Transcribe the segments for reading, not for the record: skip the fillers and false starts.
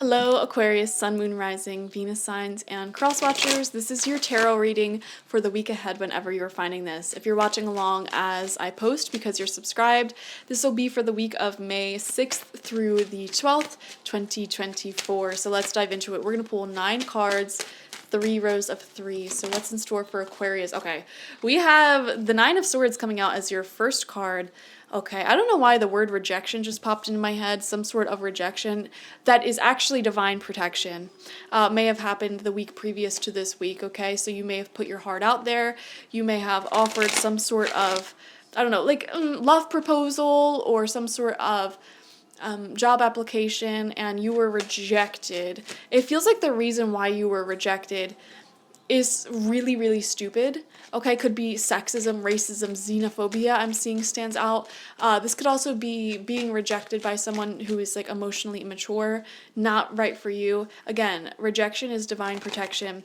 Hello, Aquarius, Sun, Moon, Rising, Venus signs, and cross watchers. This is your tarot reading for the week ahead whenever you're finding this. If you're watching along as I post because you're subscribed, this will be for the week of May 6th through the 12th, 2024. So let's dive into it. We're going to pull 9 cards, 3 rows of 3. So what's in store for Aquarius? Okay, we have the 9 of Swords coming out as your first card. Okay, I don't know why the word rejection just popped into my head, some sort of rejection that is actually divine protection. May have happened the week previous to this week, okay? So you may have put your heart out there, you may have offered some sort of, I don't know, like love proposal or some sort of job application and you were rejected. It feels like the reason why you were rejected is really, really stupid. Okay, could be sexism, racism, xenophobia I'm seeing stands out. This could also be being rejected by someone who is like emotionally immature, not right for you. Again, rejection is divine protection.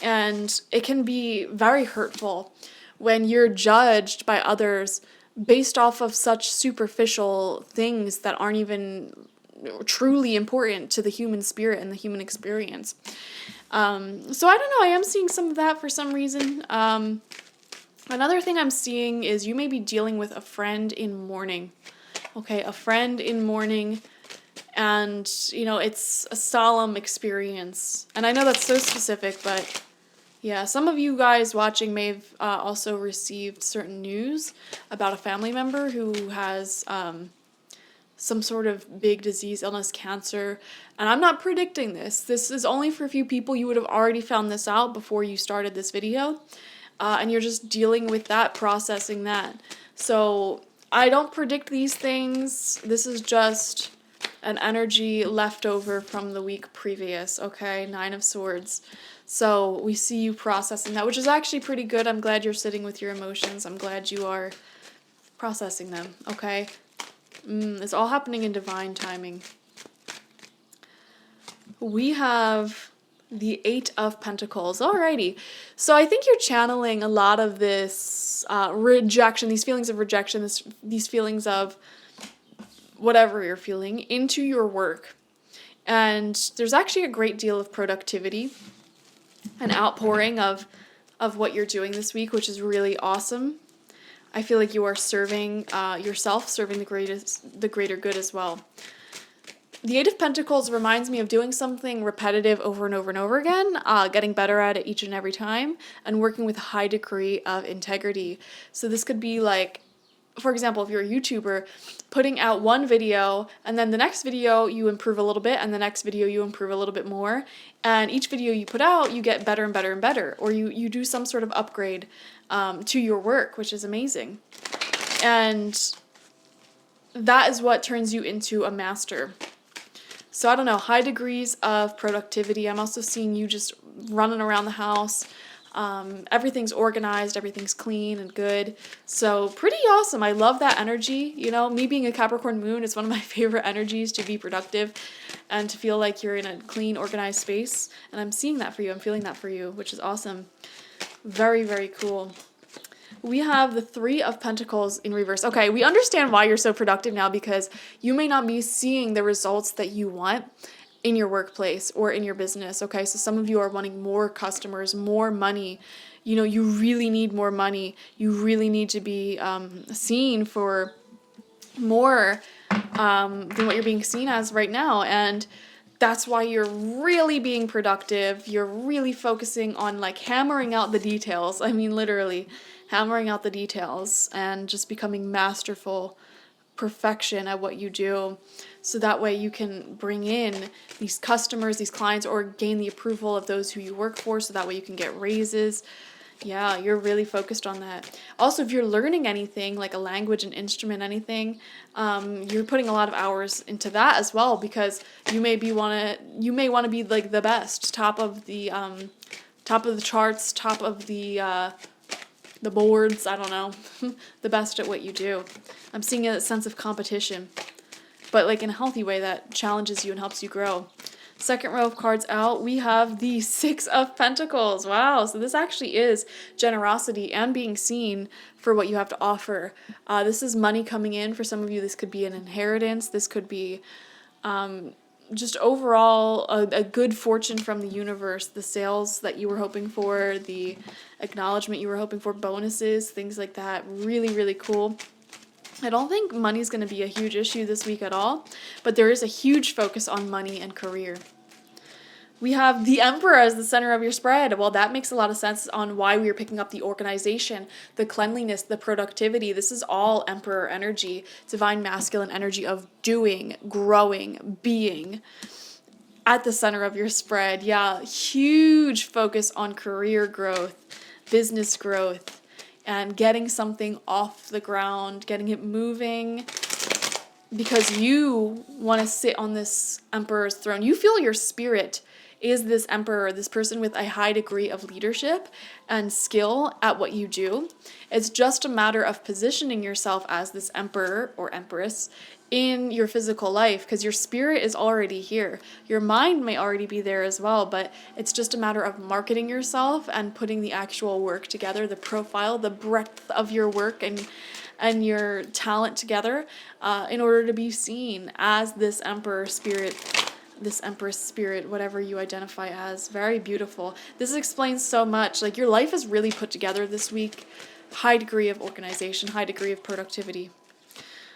And it can be very hurtful when you're judged by others based off of such superficial things that aren't even truly important to the human spirit and the human experience. So I don't know, I am seeing some of that for some reason. Another thing I'm seeing is you may be dealing with a friend in mourning. Okay, a friend in mourning, and you know, it's a solemn experience. And I know that's so specific, but yeah, some of you guys watching may have also received certain news about a family member who has some sort of big disease, illness, cancer. And I'm not predicting this. This is only for a few people. You would have already found this out before you started this video. And you're just dealing with that, processing that. So I don't predict these things. This is just an energy left over from the week previous, okay? 9 of Swords. So we see you processing that, which is actually pretty good. I'm glad you're sitting with your emotions. I'm glad you are processing them, okay? It's all happening in divine timing. We have the 8 of Pentacles. Alrighty. So I think you're channeling a lot of this rejection, these feelings of rejection, these feelings of whatever you're feeling into your work. And there's actually a great deal of productivity and outpouring of what you're doing this week, which is really awesome. I feel like you are serving yourself, serving the greater good as well. The 8 of Pentacles reminds me of doing something repetitive over and over and over again, getting better at it each and every time, and working with a high degree of integrity. So this could be like, for example, if you're a YouTuber, putting out one video, and then the next video you improve a little bit, and the next video you improve a little bit more, and each video you put out, you get better and better and better, or you do some sort of upgrade to your work, which is amazing. And that is what turns you into a master. So I don't know, high degrees of productivity. I'm also seeing you just running around the house. Everything's organized, everything's clean and good. So pretty awesome. I love that energy. You know, me being a Capricorn moon is one of my favorite energies to be productive and to feel like you're in a clean, organized space. And I'm seeing that for you. I'm feeling that for you, which is awesome. Very, very cool. We have the 3 of Pentacles in reverse. Okay, we understand why you're so productive now, because you may not be seeing the results that you want in your workplace or in your business, okay? So some of you are wanting more customers, more money. You know, you really need more money. You really need to be seen for more than what you're being seen as right now. And that's why you're really being productive. You're really focusing on like hammering out the details. I mean, literally hammering out the details and just becoming masterful perfection at what you do. So that way you can bring in these customers, these clients, or gain the approval of those who you work for. So that way you can get raises. Yeah, you're really focused on that. Also, if you're learning anything, like a language, an instrument, anything, you're putting a lot of hours into that as well, because you may want to be like the best, top of the charts, top of the boards. I don't know, the best at what you do. I'm seeing a sense of competition, but like in a healthy way that challenges you and helps you grow. Second row of cards out, we have the 6 of Pentacles. Wow, so this actually is generosity and being seen for what you have to offer. This is money coming in. For some of you, this could be an inheritance. This could be just overall a good fortune from the universe, the sales that you were hoping for, the acknowledgement you were hoping for, bonuses, things like that. Really, really cool. I don't think money's going to be a huge issue this week at all, but there is a huge focus on money and career. We have the Emperor as the center of your spread. Well, that makes a lot of sense on why we are picking up the organization, the cleanliness, the productivity. This is all Emperor energy, divine masculine energy of doing, growing, being at the center of your spread. Yeah, huge focus on career growth, business growth, and getting something off the ground, getting it moving, because you want to sit on this Emperor's throne. You feel your spirit is this Emperor, this person with a high degree of leadership and skill at what you do. It's just a matter of positioning yourself as this Emperor or Empress in your physical life, because your spirit is already here. Your mind may already be there as well, but it's just a matter of marketing yourself and putting the actual work together, the profile, the breadth of your work and your talent together in order to be seen as this Emperor spirit, this Empress spirit, whatever you identify as. Very beautiful. This explains so much. Like, your life is really put together this week. High degree of organization, high degree of productivity.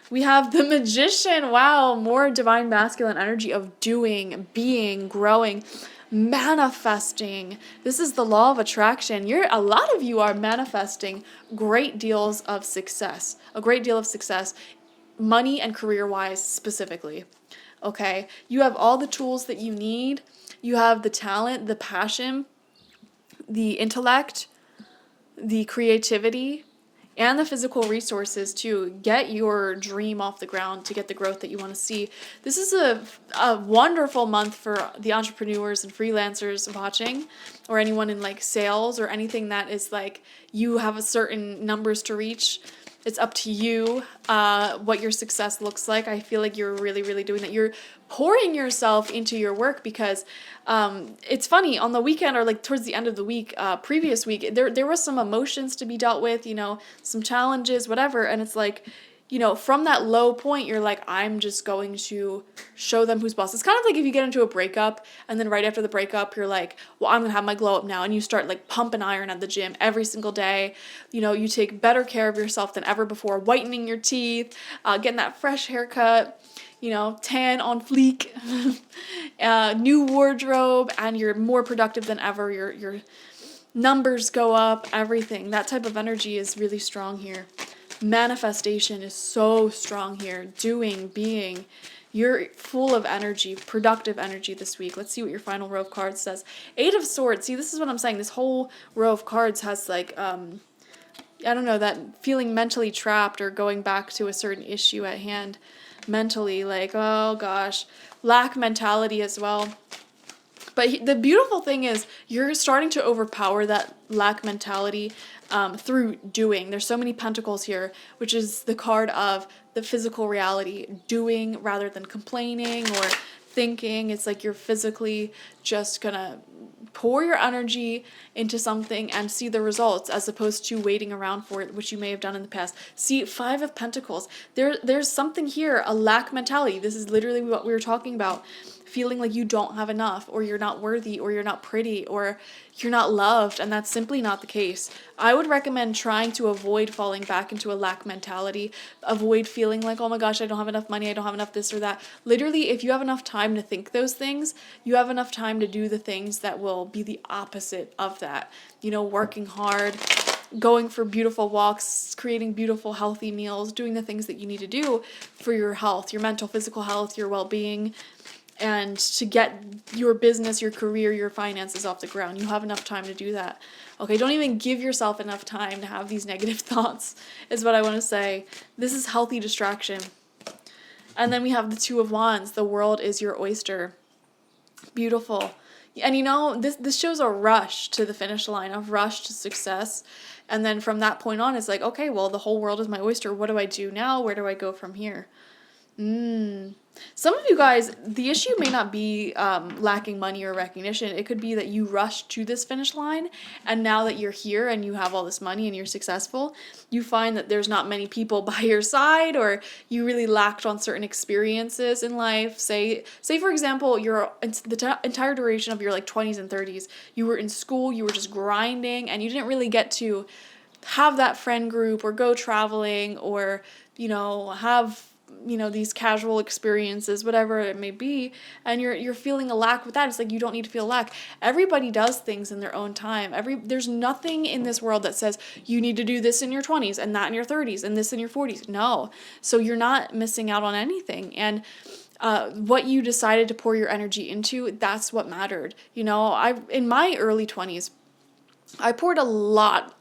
We have the Magician. Wow, more divine masculine energy of doing, being, growing, manifesting. This is the law of attraction. A lot of you are manifesting great deals of success. A great deal of success, money and career-wise specifically. Okay, you have all the tools that you need. You have the talent, the passion, the intellect, the creativity, and the physical resources to get your dream off the ground, to get the growth that you want to see. This is a wonderful month for the entrepreneurs and freelancers watching, or anyone in like sales or anything that is like you have a certain numbers to reach. It's up to you what your success looks like. I feel like you're really, really doing that. You're pouring yourself into your work because it's funny, on the weekend or like towards the end of the week, previous week, there was some emotions to be dealt with, some challenges, whatever. And it's like, from that low point, you're like, I'm just going to show them who's boss. It's kind of like if you get into a breakup and then right after the breakup, you're like, well, I'm going to have my glow up now. And you start like pumping iron at the gym every single day. You take better care of yourself than ever before, whitening your teeth, getting that fresh haircut, tan on fleek, new wardrobe, and you're more productive than ever. Your numbers go up, everything. That type of energy is really strong here. Manifestation is so strong here. Doing, being. You're full of energy, productive energy this week. Let's see what your final row of cards says. 8 of Swords. See, this is what I'm saying. This whole row of cards has like, I don't know, that feeling mentally trapped or going back to a certain issue at hand mentally. Like, oh gosh, lack mentality as well. But the beautiful thing is you're starting to overpower that lack mentality through doing. There's so many pentacles here, which is the card of the physical reality, doing rather than complaining or thinking. It's like you're physically just gonna pour your energy into something and see the results as opposed to waiting around for it, which you may have done in the past. See, 5 of Pentacles. There's something here, a lack mentality. This is literally what we were talking about. Feeling like you don't have enough, or you're not worthy, or you're not pretty, or you're not loved, and that's simply not the case. I would recommend trying to avoid falling back into a lack mentality, avoid feeling like, oh my gosh, I don't have enough money, I don't have enough this or that. Literally, if you have enough time to think those things, you have enough time to do the things that will be the opposite of that. Working hard, going for beautiful walks, creating beautiful, healthy meals, doing the things that you need to do for your health, your mental, physical health, your well-being, and to get your business, your career, your finances off the ground. You have enough time to do that. Okay, don't even give yourself enough time to have these negative thoughts, is what I want to say. This is healthy distraction. And then we have the 2 of Wands. The world is your oyster. Beautiful. And this shows a rush to the finish line, a rush to success. And then from that point on, it's like, okay, well, the whole world is my oyster. What do I do now? Where do I go from here? Some of you guys, the issue may not be lacking money or recognition. It could be that you rushed to this finish line, and now that you're here and you have all this money and you're successful, you find that there's not many people by your side, or you really lacked on certain experiences in life. Say for example, entire duration of your like 20s and 30s, you were in school, you were just grinding, and you didn't really get to have that friend group or go traveling or, have these casual experiences, whatever it may be, and you're feeling a lack with that. It's like, you don't need to feel a lack. Everybody does things in their own time. There's nothing in this world that says you need to do this in your 20s and that in your 30s and this in your 40s. No. So you're not missing out on anything. And what you decided to pour your energy into, that's what mattered. In my early 20s, I poured a lot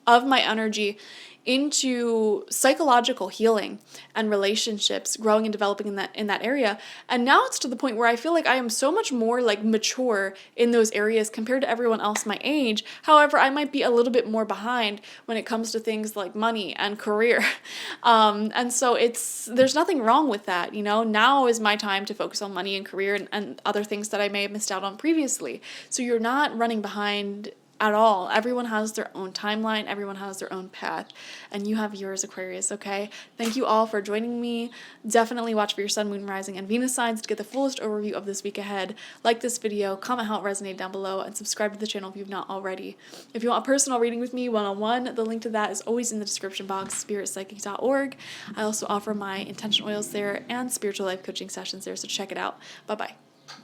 of my energy into psychological healing and relationships, growing and developing in that area. And now it's to the point where I feel like I am so much more like mature in those areas compared to everyone else my age. However, I might be a little bit more behind when it comes to things like money and career. And so there's nothing wrong with that. Now is my time to focus on money and career and other things that I may have missed out on previously. So you're not running behind at all. Everyone has their own timeline. Everyone has their own path. And you have yours, Aquarius, okay? Thank you all for joining me. Definitely watch for your sun, moon, rising, and Venus signs to get the fullest overview of this week ahead. Like this video, comment how it resonated down below, and subscribe to the channel if you've not already. If you want a personal reading with me one-on-one, the link to that is always in the description box, spiritpsychic.org. I also offer my intention oils there and spiritual life coaching sessions there, so check it out. Bye-bye.